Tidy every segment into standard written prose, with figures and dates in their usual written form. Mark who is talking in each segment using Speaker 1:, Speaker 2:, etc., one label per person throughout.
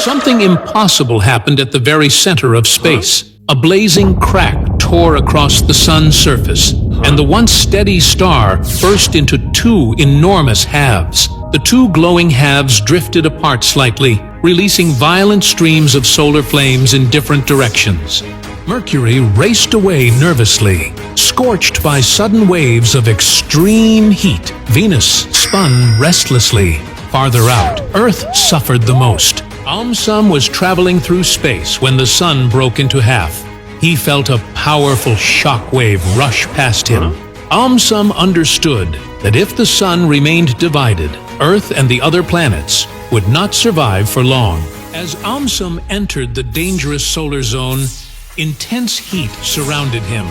Speaker 1: Something impossible happened at the very center of space. A blazing crack tore across the sun's surface, and the once steady star burst into two enormous halves. The two glowing halves drifted apart slightly, releasing violent streams of solar flames in different directions. Mercury raced away nervously, scorched by sudden waves of extreme heat. Venus spun restlessly. Farther out, Earth suffered the most. AumSum was traveling through space when the sun broke into half. He felt a powerful shockwave rush past him. AumSum understood that if the sun remained divided, Earth and the other planets would not survive for long. As AumSum entered the dangerous solar zone, intense heat surrounded him.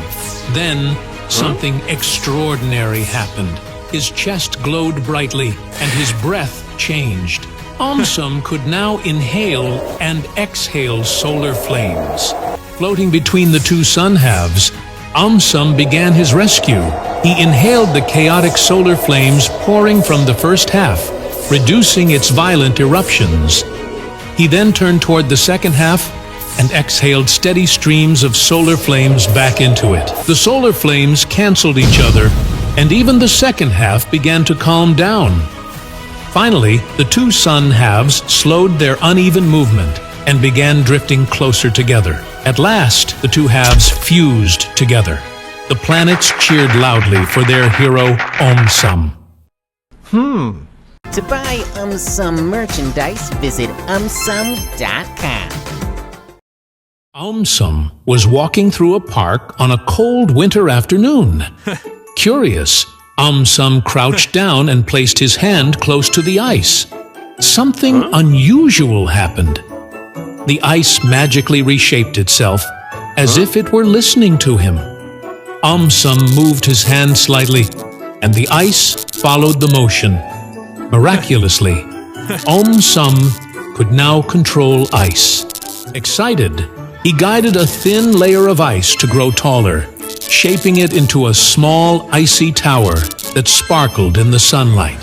Speaker 1: Then, something extraordinary happened. His chest glowed brightly, and his breath changed. AumSum could now inhale and exhale solar flames. Floating between the two sun halves, AumSum began his rescue. He inhaled the chaotic solar flames pouring from the first half, reducing its violent eruptions. He then turned toward the second half and exhaled steady streams of solar flames back into it. The solar flames canceled each other, and even the second half began to calm down. Finally, the two sun halves slowed their uneven movement and began drifting closer together. At last, the two halves fused together. The planets cheered loudly for their hero, AumSum.
Speaker 2: To buy AumSum merchandise, visit AumSum.com.
Speaker 1: AumSum was walking through a park on a cold winter afternoon. Curious, AumSum crouched down and placed his hand close to the ice. Something unusual happened. The ice magically reshaped itself, as if it were listening to him. AumSum moved his hand slightly, and the ice followed the motion. Miraculously, AumSum could now control ice. Excited, he guided a thin layer of ice to grow taller, shaping it into a small, icy tower that sparkled in the sunlight.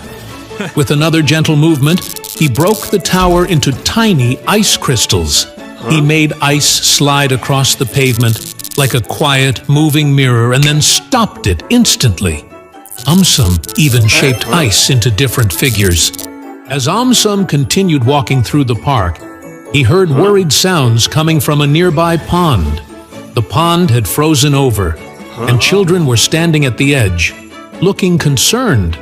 Speaker 1: With another gentle movement, he broke the tower into tiny ice crystals. He made ice slide across the pavement like a quiet, moving mirror and then stopped it instantly. AumSum even shaped ice into different figures. As AumSum continued walking through the park, he heard worried sounds coming from a nearby pond. The pond had frozen over, and children were standing at the edge, looking concerned.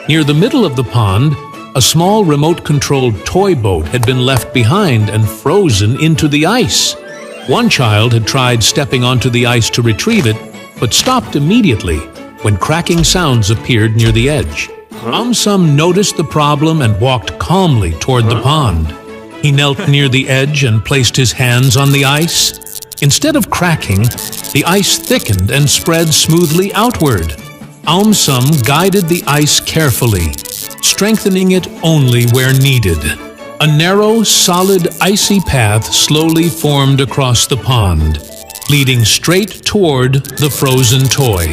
Speaker 1: Near the middle of the pond, a small remote-controlled toy boat had been left behind and frozen into the ice. One child had tried stepping onto the ice to retrieve it, but stopped immediately when cracking sounds appeared near the edge. AumSum noticed the problem and walked calmly toward the pond. He knelt near the edge and placed his hands on the ice. Instead of cracking, the ice thickened and spread smoothly outward. AumSum guided the ice carefully, strengthening it only where needed. A narrow, solid, icy path slowly formed across the pond, leading straight toward the frozen toy.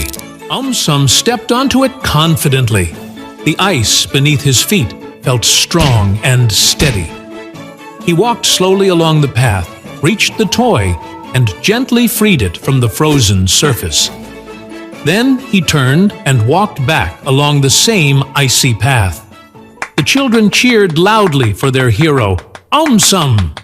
Speaker 1: AumSum stepped onto it confidently. The ice beneath his feet felt strong and steady. He walked slowly along the path, reached the toy, and gently freed it from the frozen surface. Then he turned and walked back along the same icy path. The children cheered loudly for their hero, AumSum.